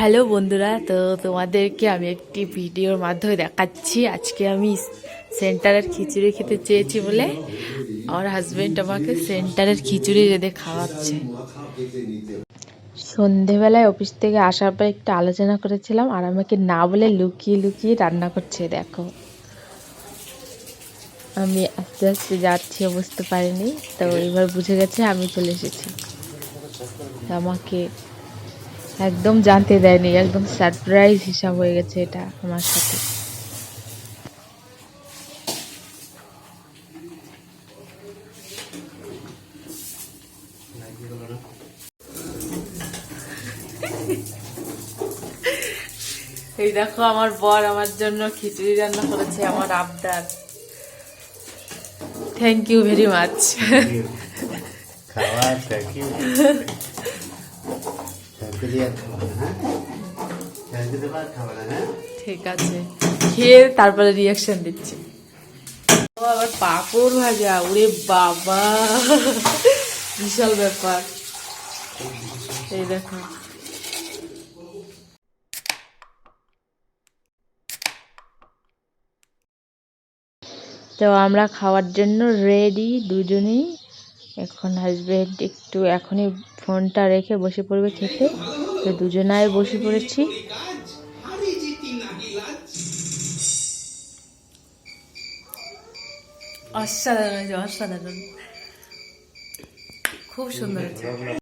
Hello বন্ধুরা, তো তোমাদেরকে আমি একটি ভিডিওর মাধ্যমে দেখাচ্ছি। আজকে আমি সেন্টারের খিচুড়ি খেতে চেয়েছি বলে আমার হাজবেন্ড আমাকে সেন্টারের খিচুড়ি রেঁধে খাওয়াচ্ছে। সন্ধেবেলায় অফিস থেকে আসার পর একটু আলোচনা করেছিলাম, আর আমাকে না বলে লুকিয়ে লুকিয়ে রান্না করছে। দেখো, আমি আস্তে আস্তে যাচ্ছি, বুঝতে পারিনি, তো এবার বুঝে গেছে আমি চলে এসেছি। আমাকে একদম জানতে দেয়নি, একদম সারপ্রাইজ হিসাব হয়ে গেছে এটা আমার সাথে। এই দেখো, আমার বর আমার জন্য খিচুড়ি রান্না করেছে, আমার আবদার। Thank you very much. ঠিক আছে, খেয়ে তারপরে রিয়াকশন দিচ্ছি। আবার পাঁপড় ভাজা, ওরে বাবা, বিশাল ব্যাপার। এই দেখো, তো আমরা খাওয়ার জন্য রেডি দুজনেই। এখন হাজবেন্ড একটু এখনই ফোনটা রেখে বসে পড়বে খেতে, তো দুজনায় বসে পড়েছি। অসাধারণ, অসাধারণ, খুব সুন্দর হয়েছে।